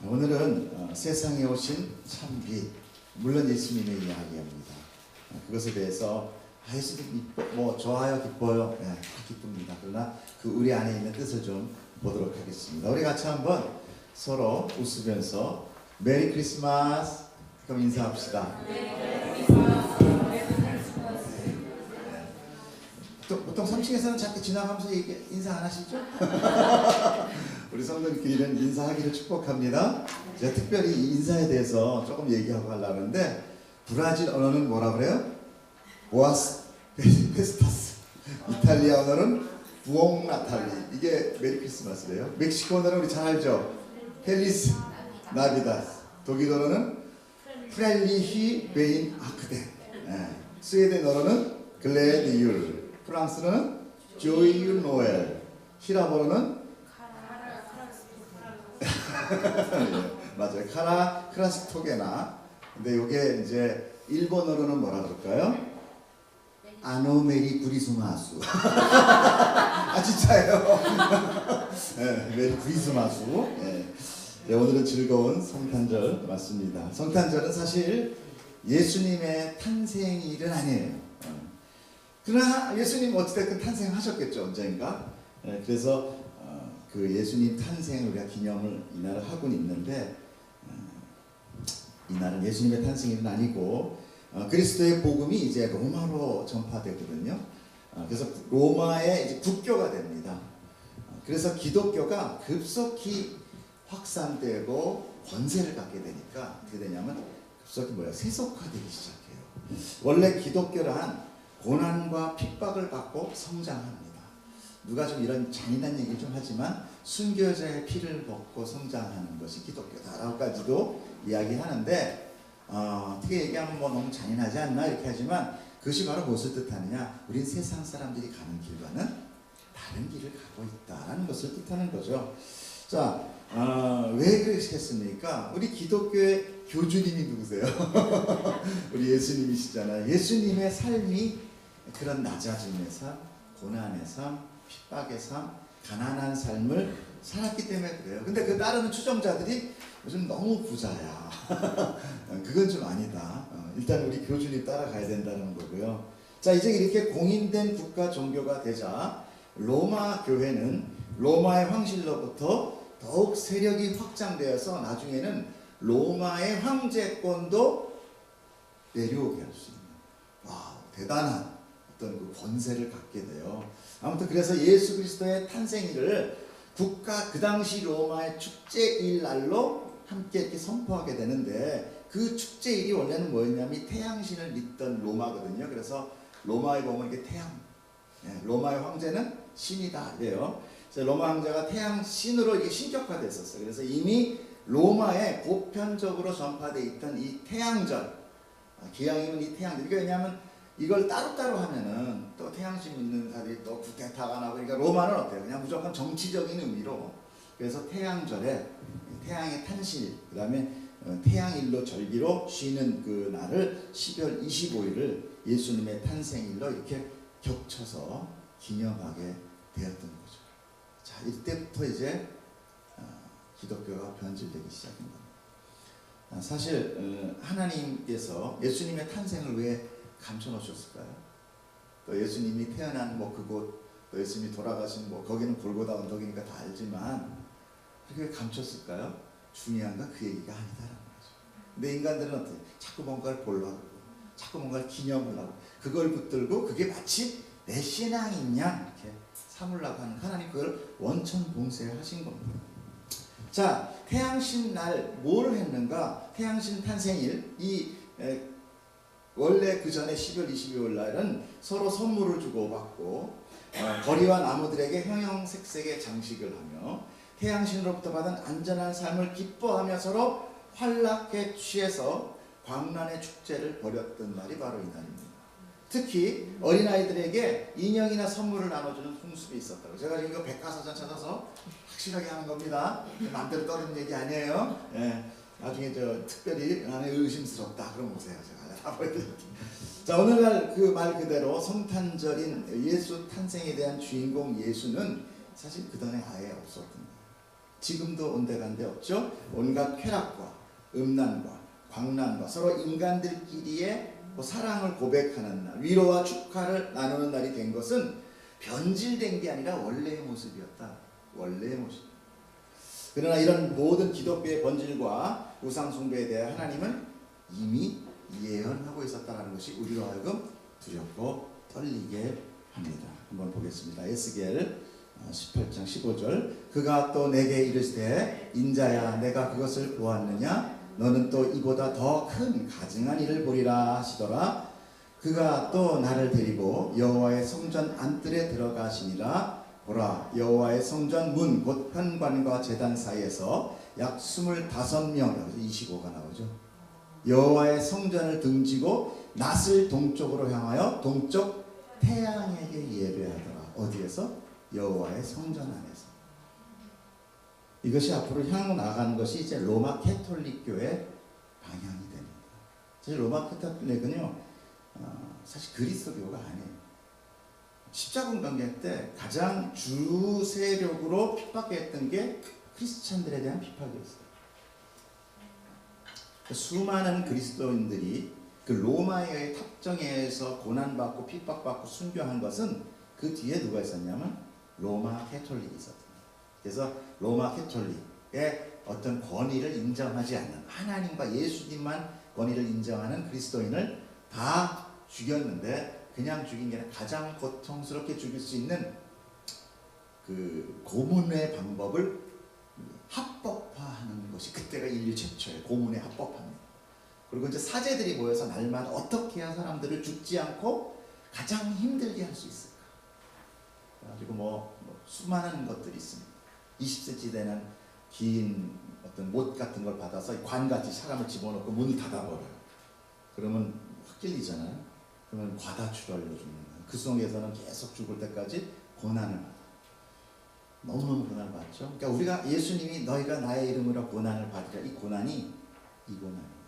오늘은 세상에 오신 참빛, 물론 예수님의 이야기입니다. 그것에 대해서 예수님 좋아요, 기뻐요, 네, 다 기쁩니다. 그러나 그 우리 안에 있는 뜻을 좀 보도록 하겠습니다. 우리 같이 한번 서로 웃으면서 메리 크리스마스 그럼 인사합시다. 보통 3층에서는 자꾸 지나가면서 인사 안 하시죠? 우리 성도님끼리는 인사하기를 축복합니다. 제가 특별히 이 인사에 대해서 조금 얘기하고 하려고 하는데, 브라질 언어는 뭐라 그래요? 보아스 페스타스. 이탈리아 언어는 부옹 나탈리. 이게 메리 크리스마스래요. 멕시코 언어는 우리 잘 알죠? 펠리스 나비다스. 독일 언어는 프렐리히 베인 아크데. 스웨덴 언어는 글레드 율. 프랑스는 조이유 노엘. 히라보로는 맞아요. 카라 크라스토게나. 근데 이게 이제 일본어로는 뭐라 그럴까요? 아노메리 구리스마수. 진짜예요. 네, 메리 구리스마수. 네. 네, 오늘은 즐거운 성탄절 맞습니다. 성탄절은 사실 예수님의 탄생일은 아니에요. 그러나 예수님 어찌됐든 탄생하셨겠죠, 언젠가. 네, 그래서 그 예수님 탄생을 우리가 기념을 이날을 하고는 있는데, 이날은 예수님의 탄생일은 아니고 그리스도의 복음이 이제 로마로 전파되거든요. 그래서 로마의 이제 국교가 됩니다. 그래서 기독교가 급속히 확산되고 권세를 갖게 되니까 어떻게 되냐면 급속히 세속화되기 시작해요. 원래 기독교란 고난과 핍박을 받고 성장합니다. 누가 좀 이런 잔인한 얘기 좀 하지만 순교자의 피를 벗고 성장하는 것이 기독교다라고까지도 이야기하는데, 어떻게 얘기하면 너무 잔인하지 않나 이렇게 하지만 그것이 바로 무엇을 뜻하느냐? 우린 세상 사람들이 가는 길과는 다른 길을 가고 있다는 것을 뜻하는 거죠. 자, 왜 그러시겠습니까? 우리 기독교의 교주님이 누구세요? 우리 예수님이시잖아요. 예수님의 삶이 그런 낮아짐의 삶, 고난의 삶, 핍박의 삶, 가난한 삶을 살았기 때문에 그래요. 근데 그 따르는 추종자들이 요즘 너무 부자야. 그건 좀 아니다. 일단 우리 교주님 따라가야 된다는 거고요. 자, 이제 이렇게 공인된 국가 종교가 되자 로마 교회는 로마의 황실로부터 더욱 세력이 확장되어서 나중에는 로마의 황제권도 내려오게 할 수 있는, 대단한 어떤 그 권세를 갖게 돼요. 아무튼 그래서 예수 그리스도의 탄생일을 국가 그 당시 로마의 축제일 날로 함께 이렇게 선포하게 되는데, 그 축제일이 원래는 뭐였냐면 태양신을 믿던 로마거든요. 그래서 로마에 보면 이게 태양, 로마의 황제는 신이다 이래요. 그래서 로마 황제가 태양신으로 이게 신격화됐었어요. 그래서 이미 로마에 보편적으로 전파되어 있던 이 태양절, 기왕이면 이 태양절, 이게 왜냐하면 이걸 따로따로 하면은 또 태양신 믿는 사람들이 또 구태타가 나고, 그러니까 로마는 어때요? 그냥 무조건 정치적인 의미로. 그래서 태양절에 태양의 탄신일, 그 다음에 태양일로 절기로 쉬는 그 날을 12월 25일을 예수님의 탄생일로 이렇게 겹쳐서 기념하게 되었던 거죠. 자, 이때부터 이제 기독교가 변질되기 시작한 겁니다. 사실 하나님께서 예수님의 탄생을 왜 감춰놓으셨을까요? 또 예수님이 태어난 그곳, 또 예수님이 돌아가신 거기는 골고다 언덕이니까 다 알지만 그게 왜 감췄을까요? 중요한 건 그 얘기가 아니다라는 거죠. 근데 인간들은 어떻게 자꾸 뭔가를 보려고, 자꾸 뭔가를 기념을 하고, 그걸 붙들고 그게 마치 내 신앙인 양 이렇게 삼으려고 하는, 하나님 그걸 원천봉쇄하신 겁니다. 자, 태양신 날 뭘 했는가? 태양신 탄생일, 원래 그 전에 12월 22일 날은 서로 선물을 주고받고 거리와 나무들에게 형형색색의 장식을 하며 태양신으로부터 받은 안전한 삶을 기뻐하며 서로 환락에 취해서 광란의 축제를 벌였던 날이 바로 이 날입니다. 특히 어린아이들에게 인형이나 선물을 나눠주는 풍습이 있었다고. 제가 지금 이거 백과사전 찾아서 확실하게 하는 겁니다. 마음대로 떠드는 얘기 아니에요. 나중에 특별히 나는 의심스럽다 그럼 오세요. 제가 다 보여드릴게요. 자, 오늘날 그 말 그대로 성탄절인 예수 탄생에 대한 주인공 예수는 사실 그 전에 아예 없었던 거예요. 지금도 온데간데 없죠. 온갖 쾌락과 음란과 광란과 서로 인간들끼리의 사랑을 고백하는 날, 위로와 축하를 나누는 날이 된 것은 변질된 게 아니라 원래의 모습이었다. 원래의 모습. 그러나 이런 모든 기독교의 번질과 우상숭배에 대해 하나님은 이미 예언하고 있었다는 것이 우리로 하여금 두렵고 떨리게 합니다. 한번 보겠습니다. 에스겔 18장 15절. 그가 또 내게 이르시되 인자야 내가 그것을 보았느냐 너는 또 이보다 더 큰 가증한 일을 보리라 하시더라. 그가 또 나를 데리고 여호와의 성전 안뜰에 들어가시니라. 보라 여호와의 성전 문 곧 현관과 제단 사이에서 약 25명 25가 나오죠. 여호와의 성전을 등지고 낫을 동쪽으로 향하여 동쪽 태양에게 예배하더라. 어디에서? 여호와의 성전 안에서. 이것이 앞으로 향후 나가는 것이 이제 로마 캐톨릭 교회 방향이 됩니다. 사실 로마 캐톨릭은요, 사실 그리스도교가 아니에요. 십자군 관계 때 가장 주 세력으로 핍박했던 게 크리스찬들에 대한 핍박이었어요. 수많은 그리스도인들이 그 로마의 탑정에 의해서 고난받고 핍박받고 순교한 것은 그 뒤에 누가 있었냐면 로마 캐톨릭이 있었습니다. 그래서 로마 캐톨릭의 어떤 권위를 인정하지 않는, 하나님과 예수님만 권위를 인정하는 그리스도인을 다 죽였는데, 그냥 죽인 게 아니라 가장 고통스럽게 죽일 수 있는 그 고문의 방법을 합법화하는 것이 그때가 인류 최초의 고문의 합법화입니다. 그리고 이제 사제들이 모여서 날마다 어떻게 해야 사람들을 죽지 않고 가장 힘들게 할 수 있을까. 그리고 뭐 수많은 것들이 있습니다. 20cm 되는 긴 어떤 못 같은 걸 받아서 관같이 사람을 집어넣고 문을 닫아버려요. 그러면 확 찔리잖아요. 그러면 과다출혈로 죽는 거예요. 그 속에서는 계속 죽을 때까지 고난을 받아요. 너무너무 고난을 받죠. 그러니까 우리가 예수님이 너희가 나의 이름으로 고난을 받으라, 이 고난이 이 고난이에요.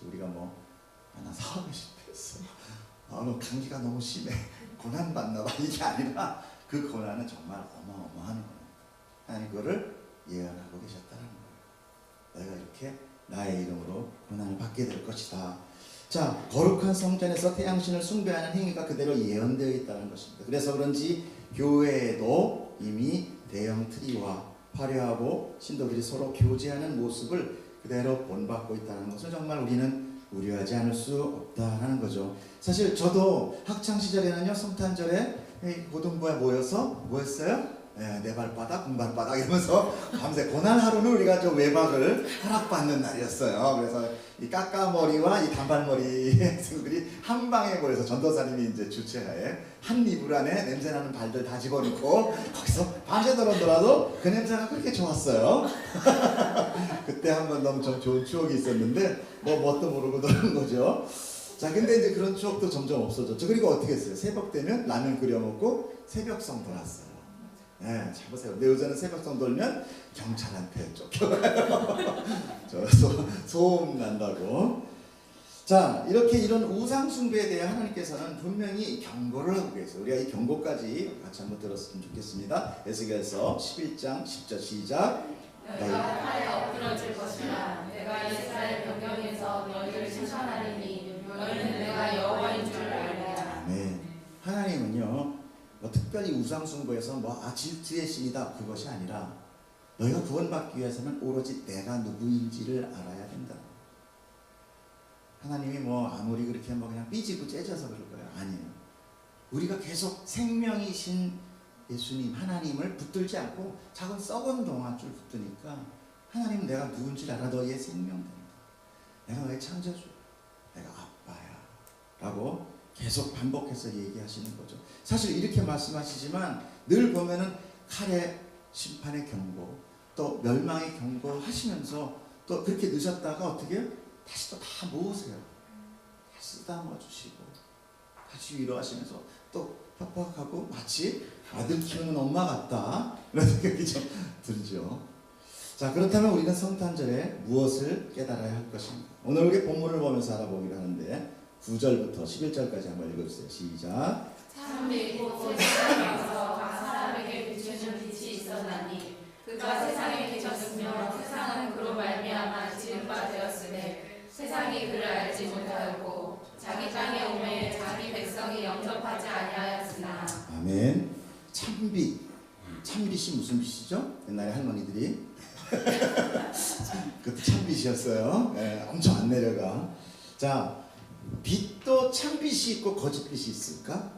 우리가 나 사업이 실패했어. 감기가 너무 심해. 고난 받나 봐. 이게 아니라 그 고난은 정말 어마어마한 거예요. 하나님 그거를 예언하고 계셨다는 거예요. 너희가 이렇게 나의 이름으로 고난을 받게 될 것이다. 자, 거룩한 성전에서 태양신을 숭배하는 행위가 그대로 예언되어 있다는 것입니다. 그래서 그런지 교회에도 이미 대형 트리와 화려하고 신도들이 서로 교제하는 모습을 그대로 본받고 있다는 것을 정말 우리는 우려하지 않을 수 없다라는 거죠. 사실 저도 학창시절에는요, 성탄절에 고등부에 모여서 뭐 했어요? 내 발바닥, 군발바닥 이러면서 밤새 고난 하루는 우리가 좀 외박을 허락받는 날이었어요. 그래서 이 까까머리와 이 단발머리 학생들이 한 방에 모여서 전도사님이 이제 주최하에 한 이불 안에 냄새나는 발들 다 집어넣고 거기서 밤새 놀았더라도 그 냄새가 그렇게 좋았어요. 그때 한번 너무 좀 좋은 추억이 있었는데 뭣도 모르고 노는 거죠. 자, 근데 이제 그런 추억도 점점 없어졌죠. 그리고 어떻게 했어요? 새벽 되면 라면 끓여 먹고 새벽성 돌았어요. 네, 잘 보세요. 내 요새는 새벽성 돌면 경찰한테 쫓겨가요. 소음 난다고. 자, 이런 우상 숭배에 대해 하나님께서는 분명히 경고를 하고 계세요. 우리가 이 경고까지 같이 한번 들었으면 좋겠습니다. 에스겔서 11장 10절 시작. 너희가 팔에 엎드러질 것이나 내가 이스라엘 변경에서 너희를 칭찬하리니 너희는 내가 여호와인 줄 알리라. 아멘. 하나님은요, 특별히 우상숭배에서 질투의 신이다 그것이 아니라 너희가 구원받기 위해서는 오로지 내가 누구인지를 알아야 된다. 하나님이 아무리 그렇게 그냥 삐지고 째져서 그럴 거예요. 아니에요. 우리가 계속 생명이신 예수님 하나님을 붙들지 않고 작은 썩은 동아줄 붙드니까 하나님은 내가 누군지 알아. 너희의 생명된다. 내가 너의 창조주, 내가 아빠야 라고 계속 반복해서 얘기하시는 거죠. 사실 이렇게 말씀하시지만 늘 보면은 칼의 심판의 경고, 또 멸망의 경고 하시면서 또 그렇게 늦었다가 어떻게 다시 또 다 모으세요. 다시 쓰다듬어 주시고 다시 위로하시면서 또 협박하고 마치 아들 키우는 엄마 같다 이런 생각이 좀 들죠. 자, 그렇다면 우리는 성탄절에 무엇을 깨달아야 할 것인가? 오늘 우리 본문을 보면서 알아보기로 하는데 9절부터 11절까지 한번 읽어주세요. 시작. 참 및 곧 세상에서 각 사람에게 비추는 빛이 있었나니 그 그가 세상에 계셨으며 세상은 그로 말미암아 지은 바 되었으되 세상이 그를 알지 못하였고 자기 땅에 오매 자기 백성이 영접하지 아니하였으나. 아멘. 참빛. 참빛이 무슨 빛이죠? 옛날에 할머니들이 그것도 참빛이었어요. 네, 엄청 안 내려가. 자, 빛도 참빛이 있고 거짓빛이 있을까?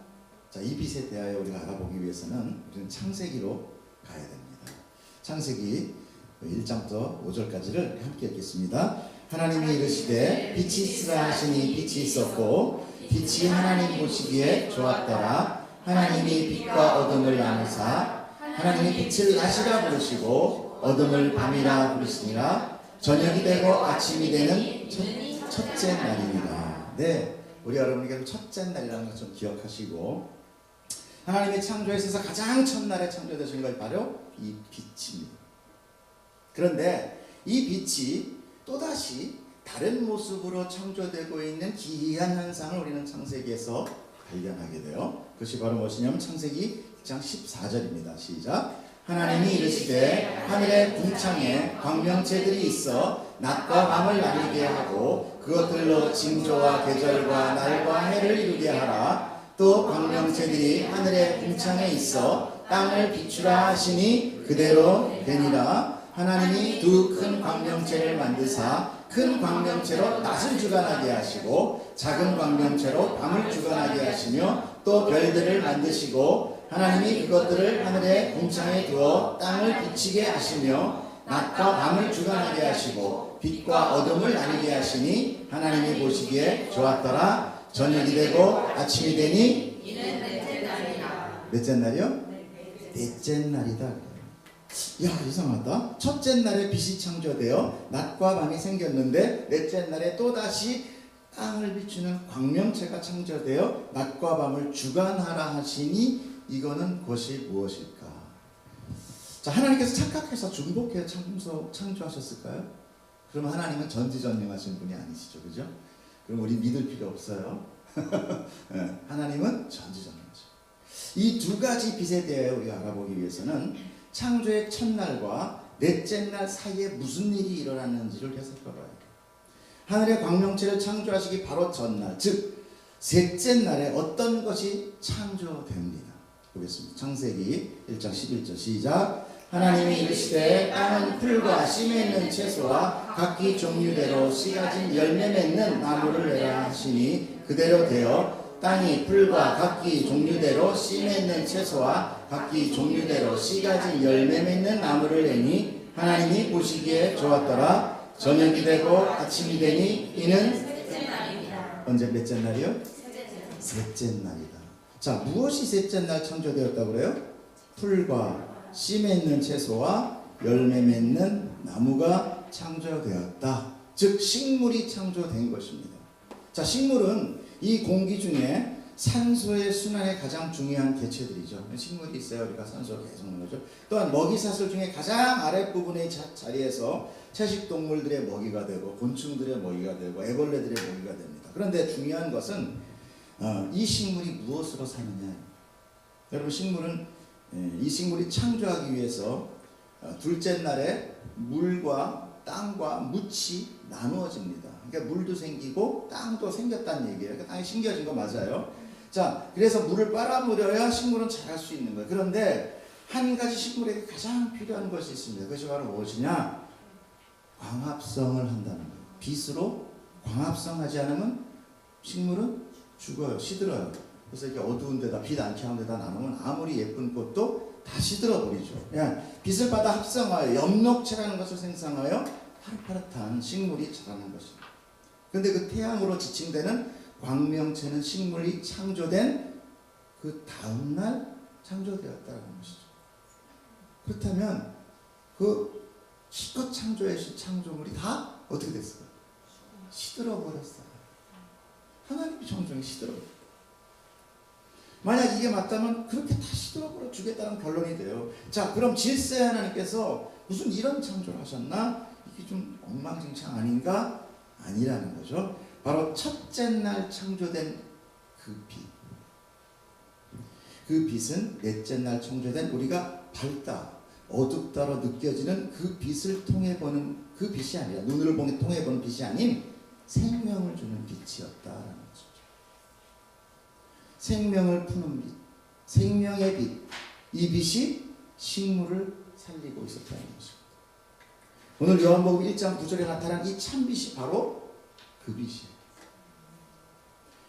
자, 이 빛에 대하여 우리가 알아보기 위해서는 우리는 창세기로 가야 됩니다. 창세기 1장부터 5절까지를 함께 읽겠습니다. 하나님이 이르시되 빛이 있으라 하시니 빛이 있었고 빛이 하나님 보시기에 좋았더라. 하나님이 빛과 어둠을 나누사 하나님이 빛을 낮이라 부르시고 어둠을 밤이라 부르시니라. 저녁이 되고 아침이 되는 첫째 날입니다. 네, 우리 여러분에게 첫째 날이라는 것 좀 기억하시고, 하나님의 창조에 있어서 가장 첫날에 창조되신 것 바로 이 빛입니다. 그런데 이 빛이 또다시 다른 모습으로 창조되고 있는 기이한 현상을 우리는 창세기에서 발견하게 돼요. 그것이 바로 무엇이냐면 창세기 1장 14절입니다. 시작. 하나님이 이르시되 하늘의 궁창에 광명체들이 있어 낮과 밤을 나뉘게 하고 그것들로 징조와 계절과 날과 해를 이루게 하라. 또 광명체들이 하늘의 궁창에 있어 땅을 비추라 하시니 그대로 되니라. 하나님이 두 큰 광명체를 만드사 큰 광명체로 낮을 주관하게 하시고 작은 광명체로 밤을 주관하게 하시며 또 별들을 만드시고 하나님이 그것들을 하늘의 궁창에 두어 땅을 비치게 하시며 낮과 밤을 주관하게 하시고 빛과 어둠을 나뉘게 하시니 하나님이 보시기에 좋았더라. 저녁이 되고 아침이 되니 이는 넷째 날이라. 몇째 날이요? 넷째 날이다. 야, 이상하다. 첫째 날에 빛이 창조되어 낮과 밤이 생겼는데 넷째 날에 또다시 땅을 비추는 광명체가 창조되어 낮과 밤을 주관하라 하시니 이거는 그것이 무엇일까? 자, 하나님께서 착각해서 중복해 창조하셨을까요? 그럼 하나님은 전지전능하신 분이 아니시죠, 그죠? 그럼 우리 믿을 필요 없어요. 네, 하나님은 전지전능하죠. 이 두 가지 빛에 대해 우리가 알아보기 위해서는 창조의 첫날과 넷째 날 사이에 무슨 일이 일어났는지를 해석해봐야 돼요. 하늘의 광명체를 창조하시기 바로 전날, 즉 셋째 날에 어떤 것이 창조됩니다. 보겠습니다. 창세기 1장 11절 시작. 하나님이 이르시되 땅은 풀과 씨에 있는 채소와 각기 종류대로 씨 가진 열매 맺는 나무를 내라 하시니 그대로 되어 땅이 풀과 각기 종류대로 씨 맺는 채소와 각기 종류대로 씨 가진 열매 맺는 나무를 내니 하나님이 보시기에 좋았더라. 저녁이 되고 아침이 되니 이는 셋째 날입니다. 언제 몇째 날이요? 셋째 셋째 날이다. 자, 무엇이 셋째 날 창조되었다고 그래요? 풀과 씨 맺는 채소와 열매 맺는 나무가 창조되었다. 즉 식물이 창조된 것입니다. 자, 식물은 이 공기 중에 산소의 순환에 가장 중요한 개체들이죠. 식물이 있어야 우리가 산소를 계속 먹는 거죠. 또한 먹이사슬 중에 가장 아랫부분의 자리에서 채식동물들의 먹이가 되고 곤충들의 먹이가 되고 애벌레들의 먹이가 됩니다. 그런데 중요한 것은 이 식물이 무엇으로 사느냐. 여러분, 식물은 이 식물이 창조하기 위해서 둘째 날에 물과 땅과 묻이 나누어집니다. 그러니까 물도 생기고 땅도 생겼다는 얘기예요. 그러니까 땅이 심겨진 거 맞아요. 자, 그래서 물을 빨아물여야 식물은 자랄 수 있는 거예요. 그런데 한 가지 식물에게 가장 필요한 것이 있습니다. 그것이 바로 무엇이냐? 광합성을 한다는 거예요. 빛으로 광합성하지 않으면 식물은 죽어요. 시들어요. 그래서 이렇게 어두운 데다 빛 안 켜는 데다 나누면 아무리 예쁜 꽃도 다 시들어 버리죠. 빛을 받아 합성하여 엽록체라는 것을 생성하여 파릇파릇한 식물이 자라는 것입니다. 그런데 그 태양으로 지칭되는 광명체는 식물이 창조된 그 다음날 창조되었다는 것이죠. 그렇다면 그 실컷 창조해진 창조물이 다 어떻게 됐어요? 시들어 버렸어요. 하나님의 창조물이 시들어 버렸어요. 만약 이게 맞다면 그렇게 다 시들어버려 주겠다는 결론이 돼요. 자, 그럼 질세 하나님께서 무슨 이런 창조를 하셨나? 이게 좀 엉망진창 아닌가? 아니라는 거죠. 바로 첫째 날 창조된 그 빛. 그 빛은 넷째 날 창조된 우리가 밝다, 어둡다로 느껴지는 그 빛을 통해 보는 그 빛이 아니라 눈을 통해 보는 빛이 아닌 생명을 주는 빛이었다라는 거죠. 생명을 푸는 빛, 생명의 빛, 이 빛이 식물을 살리고 있었다는 것입니다. 오늘 요한복음 1장 9절에 나타난 이 참빛이 바로 그 빛이에요.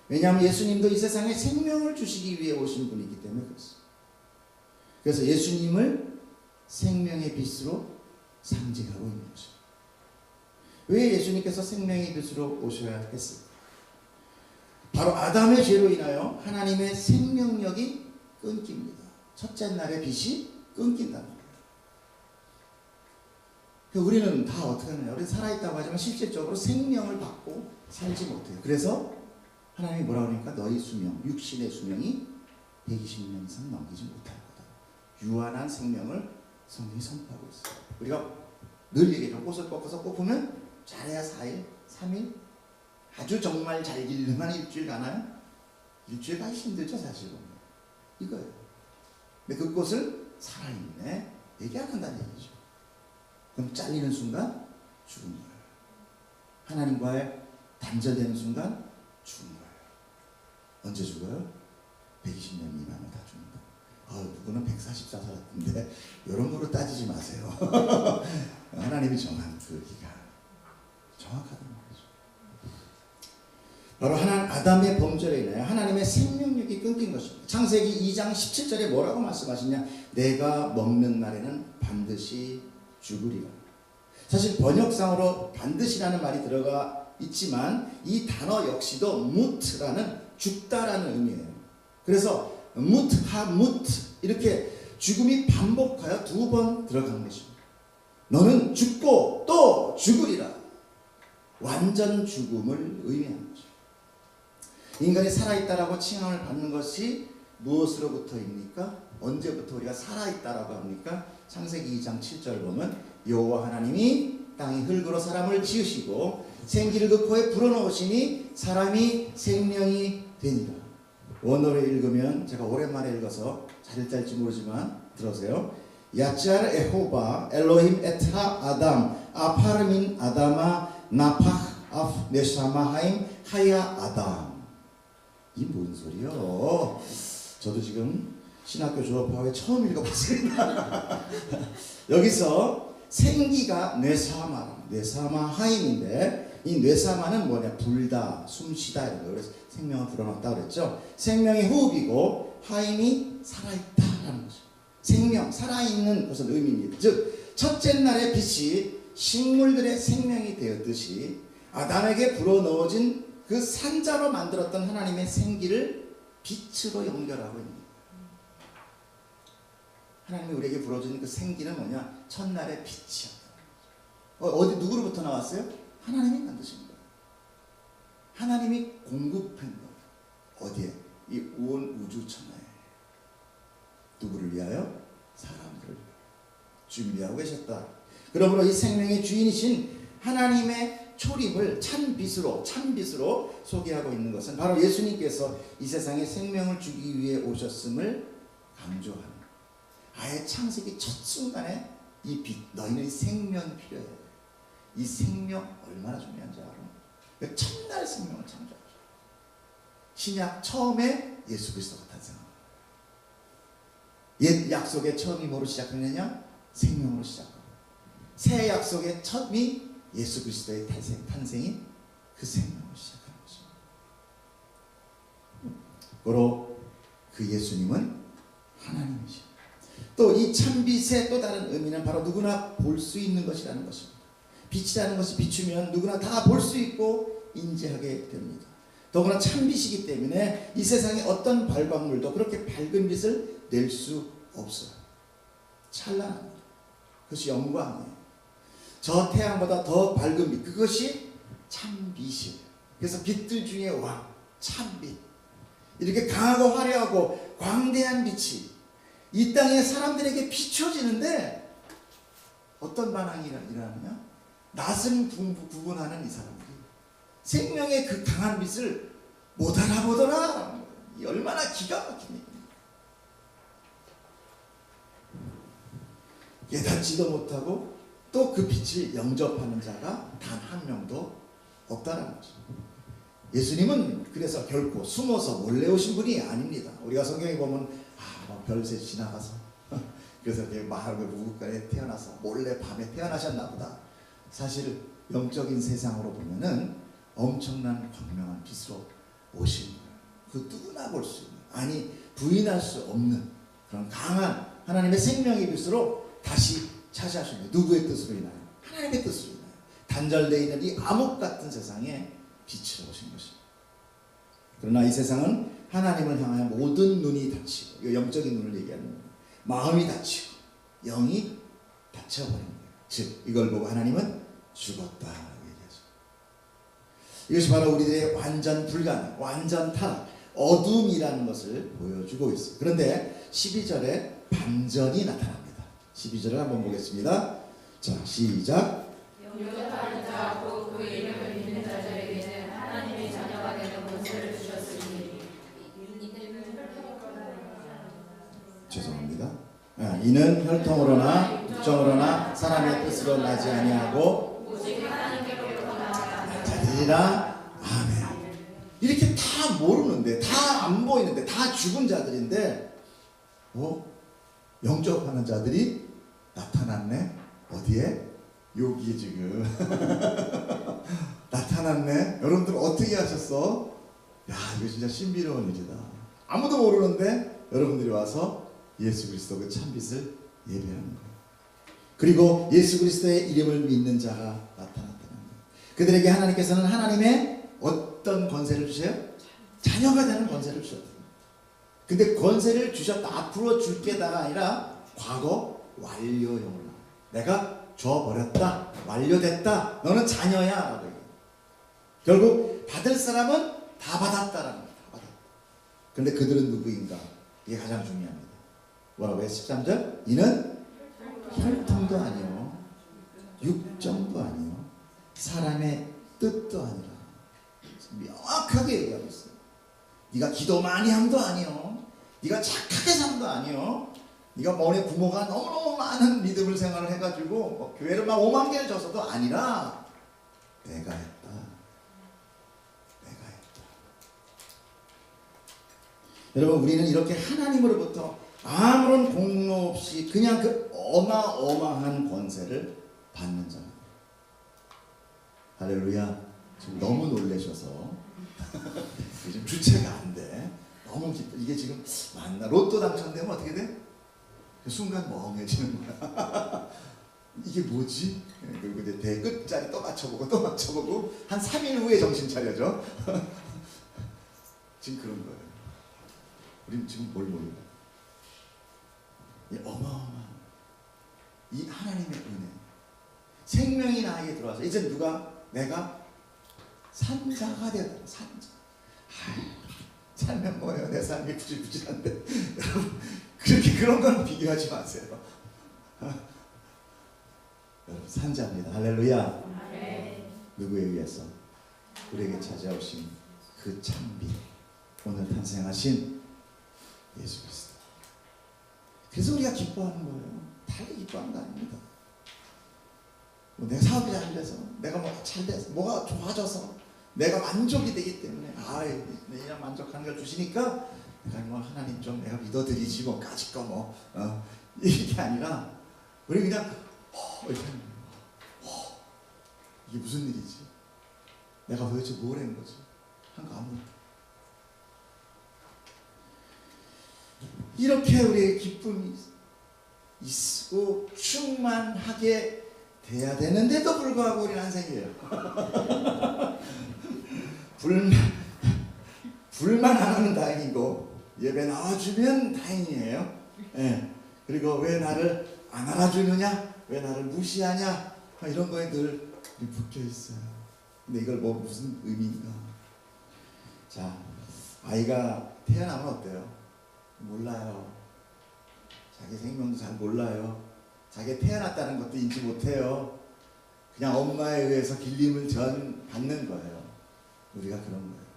왜냐하면 예수님도 이 세상에 생명을 주시기 위해 오신 분이기 때문에 그렇습니다. 그래서 예수님을 생명의 빛으로 상징하고 있는 것입니다. 왜 예수님께서 생명의 빛으로 오셔야 했을까? 바로 아담의 죄로 인하여 하나님의 생명력이 끊깁니다. 첫째 날의 빛이 끊긴다는 거예요. 우리는 다 어떻게 하느냐? 우리는 살아있다고 하지만 실질적으로 생명을 받고 살지 못해요. 그래서 하나님이 뭐라고 하니까 너희 수명, 육신의 수명이 120년 이상 넘기지 못할 거다. 유한한 생명을 성경이 선포하고 있어요. 우리가 늘 얘기해요. 꽃을 꺾어서 꼽으면 잘해야 4일, 3일, 아주 정말 잘 길르면 일주일 가나요? 일주일 가기 힘들죠, 사실은. 이거예요. 근데 그 꽃을 살아있네 얘기 안 한다는 얘기죠. 그럼 잘리는 순간 죽은 거예요. 하나님과의 단절되는 순간 죽은 거예요. 언제 죽어요? 120년 미만은 다 죽는다. 누구는 144 살았는데 이런 거로 따지지 마세요. 하나님이 정한 그 기간 정확하다는 거죠. 바로 아담의 범죄로 인하여 하나님의 생명력이 끊긴 것입니다. 창세기 2장 17절에 뭐라고 말씀하시냐? 내가 먹는 날에는 반드시 죽으리라. 사실 번역상으로 반드시라는 말이 들어가 있지만 이 단어 역시도 무트라는 죽다라는 의미예요. 그래서 무트, 하무트 이렇게 죽음이 반복하여 2번 들어간 것입니다. 너는 죽고 또 죽으리라. 완전 죽음을 의미하는 거죠. 인간이 살아있다라고 칭함을 받는 것이 무엇으로부터입니까? 언제부터 우리가 살아있다라고 합니까? 창세기 2장 7절 보면 여호와 하나님이 땅의 흙으로 사람을 지으시고 생기를 그 코에 불어넣으시니 사람이 생명이 되니라. 원어로 읽으면 제가 오랜만에 읽어서 잘 읽을지 모르지만 들으세요. 야짤 에호바 엘로힘 에트하 아담 아파르민 아다마 나팍 아프 네샤마하임 하야 아담. 이 뭔 소리요? 저도 지금 신학교 졸업하고 처음 읽어봤습니다. 여기서 생기가 뇌사마하임인데 이 뇌사마는 뭐냐? 불다, 숨쉬다 이런 거. 그래서 생명을 불어넣었다 그랬죠. 생명의 호흡이고 하임이 살아있다라는 거죠. 생명, 살아있는 것은 의미입니다. 즉 첫째 날의 빛이 식물들의 생명이 되었듯이 아담에게 불어넣어진 그 산자로 만들었던 하나님의 생기를 빛으로 연결하고 있는 거예요. 하나님이 우리에게 불어준 그 생기는 뭐냐? 첫날의 빛이었다. 어디 누구로부터 나왔어요? 하나님이 만드신 거예요. 하나님이 공급한 거예요. 어디에? 이 온 우주 천하에. 누구를 위하여? 사람들을 위하여 준비하고 계셨다. 그러므로 이 생명의 주인이신 하나님의 초림을 찬빛으로 소개하고 있는 것은 바로 예수님께서 이 세상에 생명을 주기 위해 오셨음을 강조하는, 아예 창세기 첫 순간에 이 빛, 너희는 이 생명이 필요해. 이 생명 얼마나 중요한지 알아? 첫날 생명을 창조하죠. 신약 처음에 예수 그리스도가 탄생합니다. 옛 약속의 처음이 뭐로 시작했느냐? 생명으로 시작하고, 새 약속의 처음이 예수 그리스도의 탄생인 그 생명으로 시작하는 것입니다. 바로 그 예수님은 하나님이십니다. 또 이 참빛의 또 다른 의미는 바로 누구나 볼 수 있는 것이라는 것입니다. 빛이라는 것이 비추면 누구나 다 볼 수 있고 인지하게 됩니다. 더구나 참빛이기 때문에 이 세상의 어떤 발광물도 그렇게 밝은 빛을 낼 수 없어요. 찬란합니다. 그것이 영광이에요. 저 태양보다 더 밝은 빛, 그것이 참빛이에요. 그래서 빛들 중에 왕, 참빛. 이렇게 강하고 화려하고 광대한 빛이 이 땅의 사람들에게 비춰지는데 어떤 반항이 일어나느냐? 낯을 구분하는 이 사람들이 생명의 그 강한 빛을 못 알아보더라. 얼마나 기가 막힌 얘기입니다. 깨닫지도 못하고 또 그 빛을 영접하는 자가 단 한 명도 없다는 거죠. 예수님은 그래서 결코 숨어서 몰래 오신 분이 아닙니다. 우리가 성경에 보면 별세 지나가서 그래서 이렇게 마을의 우국가에 태어나서 몰래 밤에 태어나셨나 보다. 사실 영적인 세상으로 보면은 엄청난 광명한 빛으로 오신 거예요. 그 누구나 볼 수 있는, 아니 부인할 수 없는 그런 강한 하나님의 생명의 빛으로 다시 차지하신 거예요. 누구의 뜻으로 인하여? 하나님의 뜻으로 인하여 단절되어 있는 이 암흑 같은 세상에 빛으로 오신 것입니다. 그러나 이 세상은 하나님을 향하여 모든 눈이 닫히고, 영적인 눈을 얘기하는 거예요. 마음이 닫히고 영이 닫혀버린 거예요. 즉 이걸 보고 하나님은 죽었다 얘기하죠. 이것이 바로 우리들의 완전 불가능, 완전 타락, 어둠이라는 것을 보여주고 있어요. 그런데 12절에 반전이 나타납니다. 12절을 한번 보겠습니다. 자, 시작. 영접하는 자하고 그 이름을 믿는 자들에게는 하나님의 자녀가 되는 권세를 주셨으니. 죄송합니다. 이는 혈통으로나 육정으로나 사람의 뜻으로 나지 아니하고 오직 하나님께로부터 나와 자들이라. 아멘. 이렇게 다 모르는데, 다 안 보이는데, 다 죽은 자들인데 영접하는 자들이 나타났네. 어디에? 여기에 지금 나타났네. 여러분들 어떻게 하셨어? 야, 이거 진짜 신비로운 일이다. 아무도 모르는데 여러분들이 와서 예수 그리스도 그 참빛을 예배하는 거예요. 그리고 예수 그리스도의 이름을 믿는 자가 나타났다는 거예요. 그들에게 하나님께서는 하나님의 어떤 권세를 주세요? 자녀가 되는 권세를 주셨다. 근데 권세를 주셨다, 앞으로 줄 게다가 아니라 과거 완료형으로, 내가 줘버렸다, 완료됐다, 너는 자녀야 라고 얘기해요. 결국 받을 사람은 다 받았다라는 거예요. 다 받았다. 근데 그들은 누구인가? 이게 가장 중요합니다. 뭐라고 해요? 13절. 이는 혈통도 아니요, 육정도 아니요, 사람의 뜻도 아니라. 명확하게 얘기하고 있어요. 네가 기도 많이 함도 아니요, 네가 착하게 삼도 아니요, 네가 너네 부모가 너무너무 많은 믿음을 생활을 해가지고 교회를 막 5만 개를 줬어도 아니라 내가 했다. 내가 했다. 여러분, 우리는 이렇게 하나님으로부터 아무런 공로 없이 그냥 그 어마어마한 권세를 받는 자입니다. 할렐루야. 지금 너무 놀라셔서 지금 주체가 안 돼. 너무 기뻐. 이게 지금 맞나? 로또 당첨되면 어떻게 돼? 그 순간 멍해지는 거야. 이게 뭐지? 그리고 이제 대끝자리 또 맞춰보고 또 맞춰보고 한 3일 후에 정신 차려져. 지금 그런 거예요. 우리는 지금 뭘 모르고, 이 어마어마한 이 하나님의 은혜, 생명이 나에게 들어와서 이제 내가 산자가 되었다. 산자. 살면 뭐예요? 내 삶이 부질부질한데. 여러분, 그렇게 그런 건 비교하지 마세요. 여러분, 산자입니다. 할렐루야. 누구에 의해서? 우리에게 찾아오신 그 참빛, 오늘 탄생하신 예수 그리스도. 그래서 우리가 기뻐하는 거예요. 다르게 기뻐하는 거 아닙니다. 내가 사업이 잘 돼서, 내가 뭐 잘 돼서, 뭐가 좋아져서, 내가 만족이 되기 때문에 이런 만족하는 걸 주시니까 내가 뭐 하나님 좀 내가 믿어드리지 뭐까짓 거 이게 아니라 우리 그냥 이렇게 하는 거예요. 이게 무슨 일이지? 내가 도대체 뭘 한 거지? 한 거 아무것도. 이렇게 우리의 기쁨이 있고 충만하게 돼야 되는데도 불구하고 우리는 한생이에요. 불만 안 하면 다행이고 예배 나와주면 다행이에요. 예. 그리고 왜 나를 안 알아주느냐, 왜 나를 무시하냐, 이런 거에 늘 묶여 있어요. 근데 이걸 뭐 무슨 의미인가? 자, 아이가 태어나면 어때요? 몰라요. 자기 생명도 잘 몰라요. 자기 태어났다는 것도 인지 못해요. 그냥 엄마에 의해서 길림을 받는 거예요. 우리가 그런 거예요.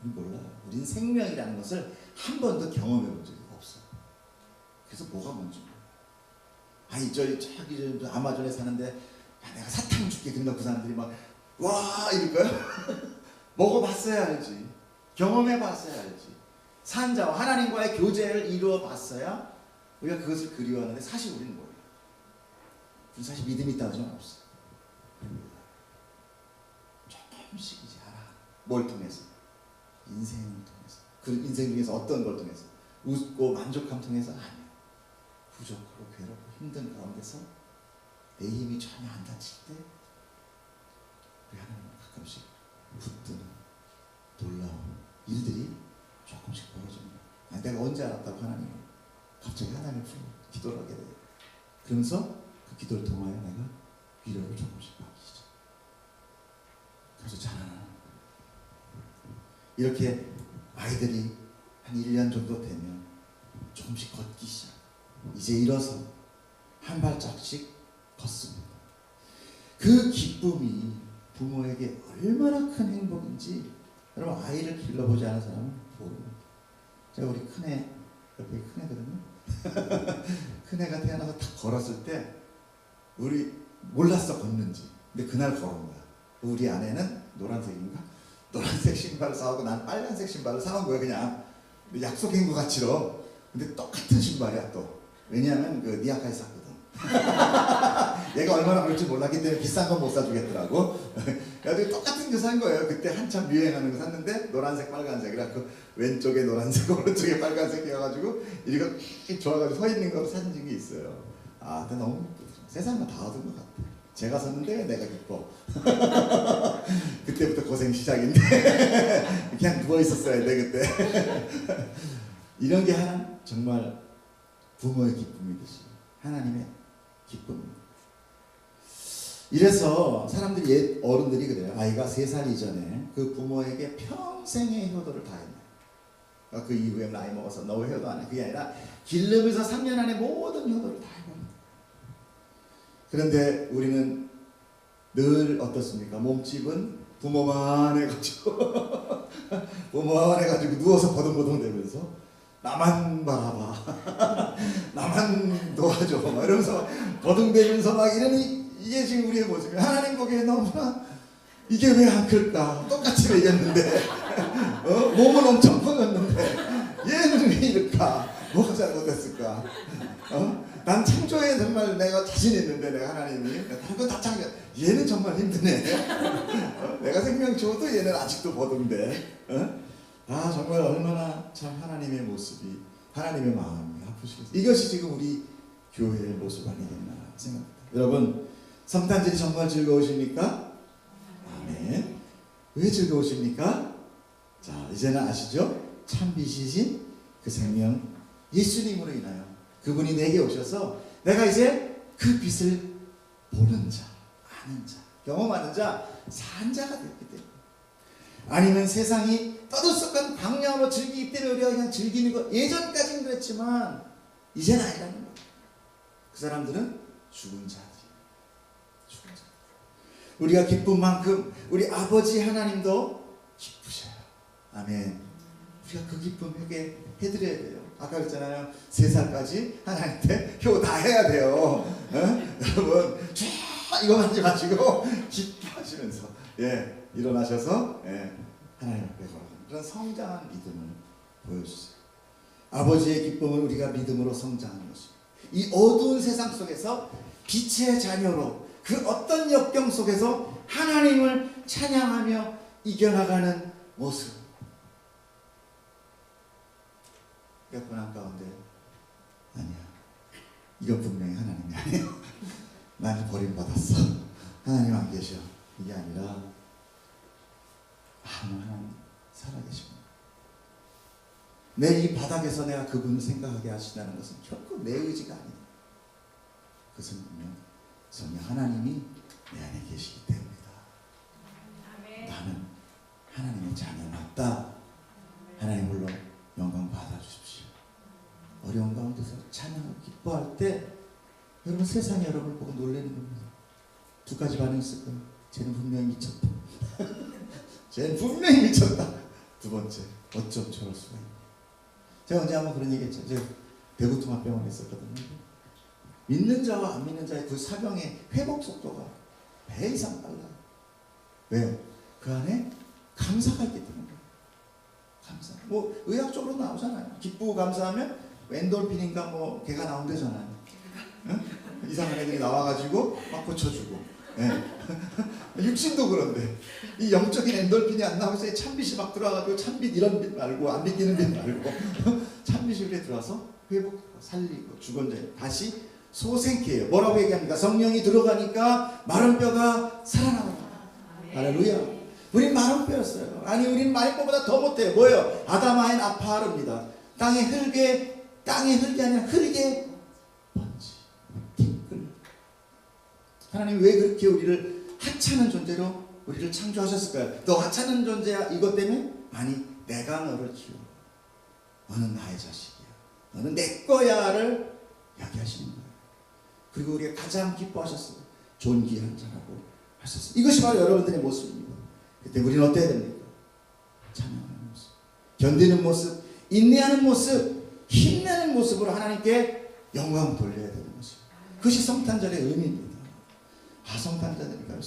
우리 몰라요. 우린 생명이라는 것을 한 번도 경험해 본 적이 없어요. 그래서 뭐가 뭔지 몰라요. 아니 저기 아마존에 사는데 야, 내가 사탕 줄게. 그러니까 그 사람들이 막 와 이럴까요? 먹어봤어야 알지. 경험해봤어야 알지. 산자와 하나님과의 교제를 이루어봤어야 우리가 그것을 그리워하는데 사실 우리는 뭐예요? 우리는 사실 믿음이 있다는 건 없어요. 조금씩 이제 알아. 뭘 통해서? 인생을 통해서. 그 인생 중에서 어떤 걸 통해서? 웃고 만족함 통해서? 아니요. 부족하고 괴롭고 힘든 가운데서 내 힘이 전혀 안 다칠 때 우리 하나님은 가끔씩 붙드는 놀라운 일들이 조금씩 벌어집니다. 아니, 내가 언제 알았다고 하나님이 갑자기 하나님을 기도를 하게 돼요. 그러면서 그 기도를 통하여 내가 위로를 조금씩 받기 시작. 그래서 자라나는 이렇게 아이들이 한 1년 정도 되면 조금씩 걷기 시작. 이제 일어서 한 발짝씩 걷습니다. 그 기쁨이 부모에게 얼마나 큰 행복인지 여러분 아이를 길러보지 않은 사람은 모릅니다. 제가 우리 큰애 옆에 큰애거든요. 큰애가 태어나서 딱 걸었을 때 우리 몰랐어 걷는지. 근데 그날 걸은 거야. 우리 아내는 노란색인가? 노란색 신발을 사오고 난 빨간색 신발을 사온 거야. 그냥 약속인 것 같이로. 근데 똑같은 신발이야 또. 왜냐하면 그 니아카에 샀거든. 얘가 얼마나 그럴지 몰랐기 때문에 비싼 건 못 사주겠더라고. 그래가지고 똑같은 거 산 거예요. 그때 한참 유행하는 거 샀는데 노란색 빨간색. 그래갖고 왼쪽에 노란색 오른쪽에 빨간색이어가지고 이거 좋아가지고 서 있는 거 사진 찍은 게 있어요. 아 근데 너무 세상은 다 얻은 것 같아. 제가 샀는데 내가 기뻐. 그때부터 고생 시작인데 그냥 누워 있었어야 돼 그때. 이런 게 하나 정말 부모의 기쁨이듯이 하나님의 기쁨입니다. 이래서 사람들이 옛 어른들이 그래요. 아이가 3살 이전에 그 부모에게 평생의 효도를 다 했네. 그 이후에 나이 먹어서 너 왜 효도 안 해? 그게 아니라 길르면서 3년 안에 모든 효도를 다 해버립니다. 그런데 우리는 늘 어떻습니까? 몸집은 부모만 해가지고 부모만 해가지고 누워서 버둥버둥 대면서 나만 바라봐 나만 도와줘 막 이러면서 버둥대면서 막 이러니 이게 지금 우리의 모습이에요. 하나님 보기에 너무나 이게 왜 안 클까? 똑같이 먹였는데 몸은 엄청 커졌는데 얘는 왜 이럴까? 뭐가 잘못됐을까? 난 창조에 정말 내가 자신 있는데 내가 하나님이 그거 다 창조. 얘는 정말 힘드네. 내가 생명 줘도 얘는 아직도 버둥대. 아 정말 얼마나 참 하나님의 모습이 하나님의 마음이 아프시겠어요. 이것이 지금 우리 교회의 모습 아니겠나 생각합니다. 여러분 성탄절이 정말 즐거우십니까? 아멘. 왜 즐거우십니까? 자 이제는 아시죠? 참 빛이신 그 생명 예수님으로 인하여 그분이 내게 오셔서 내가 이제 그 빛을 보는 자, 아는 자, 경험하는 자, 산 자가 됐기 때문에. 아니면 세상이 떠들썩한 광야로 즐기기 때문에 우리가 그냥 즐기는 것, 예전까지는 그랬지만 이제는 아니라는 거예요. 그 사람들은 죽은 자들이에요. 죽은 자. 우리가 기쁜 만큼 우리 아버지 하나님도 기쁘셔요. 아멘. 우리가 그 기쁨 해드려야 돼요. 아까 그랬잖아요. 3살까지 하나님한테 효 다 해야 돼요. 여러분 이거 하지 마시고 기뻐하시면서 일어나셔서 하나님 앞에 걸어가는 그런 성장한 믿음을 보여주세요. 아버지의 기쁨은 우리가 믿음으로 성장하는 것입니다. 이 어두운 세상 속에서 빛의 자녀로 그 어떤 역경 속에서 하나님을 찬양하며 이겨나가는 모습. 몇 번 가운데 아니야. 이건 분명히 하나님이 아니에요. 나는 버림받았어. 하나님 안 계셔. 이게 아니라 하나님 살아계십니다. 내 이 바닥에서 내가 그분을 생각하게 하신다는 것은 결코 내 의지가 아니다. 그것은 분명 성령 하나님이 내 안에 계시기 때문이다. 나는 하나님의 자녀 맞다. 하나님 홀로 영광 받아주십시오. 어려운 가운데서 찬양을 기뻐할 때 여러분 세상이 여러분을 보고 놀라는 겁니다. 2가지 반응이 있을 거예요. 쟤는 분명히 미쳤다. 쟤는 분명히 미쳤다. 2번째, 어쩜 저럴 수가 있냐. 제가 언제 한번 그런 얘기 했죠. 제가 대구통합병원에 있었거든요. 믿는 자와 안 믿는 자의 그 사명의 회복 속도가 배 이상 빨라요. 왜요? 그 안에 감사가 있기 때문에. 감사. 뭐 의학적으로 나오잖아요. 기쁘고 감사하면 엔돌핀인가 뭐 걔가 나온대잖아요. 응? 이상한 애들이 나와가지고 막 고쳐주고. 예. 육신도 그런데 이 영적인 엔돌핀이 안 나와서 찬빛이 막 들어와가지고 찬빛 이런 빛 말고 안 비키는 빛 말고 찬빛이 그래 들어와서 회복, 살리고 죽은 자 다시 소생케 해요. 뭐라고 얘기합니까? 성령이 들어가니까 마른 뼈가 살아나요. 할렐루야. 우린 마른 뼈였어요. 아니 우린 마른 뼈보다 더 못해요. 뭐예요? 아담아인 아파르입니다. 땅의 흙에 아니라 흙에 먼지, 티끌. 하나님 왜 그렇게 우리를 하찮은 존재로 우리를 창조하셨을까요? 너 하찮은 존재야 이것 때문에? 아니 내가 너를 키워. 너는 나의 자식이야. 너는 내 거야를 이야기하시는 거예요. 그리고 우리가 가장 기뻐하셨어요. 존귀한 자라고 하셨어요. 이것이 바로 여러분들의 모습입니다. 그때 우리는 어때야 됩니까? 찬양하는 모습, 견디는 모습, 인내하는 모습, 힘내는 모습으로 하나님께 영광 돌려야 되는 모습. 그것이 성탄절의 의미입니다. 성탄절이니까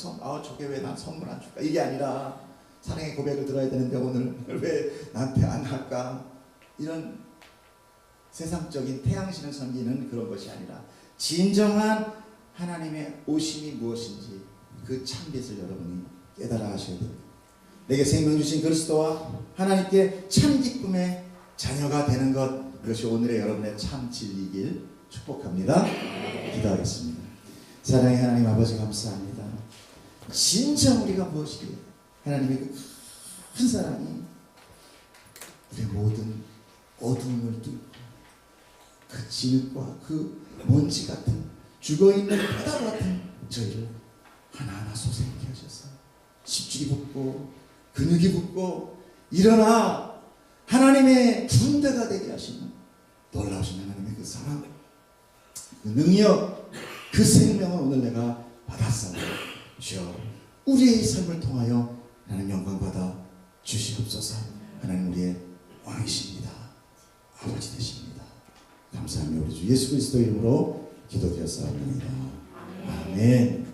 저게 왜 난 선물 안 줄까? 이게 아니라 사랑의 고백을 들어야 되는데 오늘 왜 나한테 안 할까? 이런 세상적인 태양신을 섬기는 그런 것이 아니라 진정한 하나님의 오심이 무엇인지 그 참빛을 여러분이 깨달아 하셔야 됩니다. 내게 생명 주신 그리스도와 하나님께 참 기쁨의 자녀가 되는 것, 그것이 오늘의 여러분의 참 진리길 축복합니다. 기도하겠습니다. 사랑의 하나님 아버지 감사합니다. 진짜 우리가 무엇이기에 하나님의 그 큰 사랑이 우리의 모든 어두움을 뚫고 그 진흙과 그 먼지 같은 죽어있는 바다 같은 저희를 하나하나 소생케 하셔서 십줄이 붙고 근육이 붙고 일어나 하나님의 군대가 되게 하시는 놀라우신 하나님의 그 사랑, 그 능력, 그 생명을 오늘 내가 받았사오니 주여 우리의 삶을 통하여 하나님 영광 받아 주시옵소서. 하나님 우리의 왕이십니다. 아버지 되십니다. 감사하며 우리 주 예수 그리스도 이름으로 기도드렸사옵나이다. 아멘.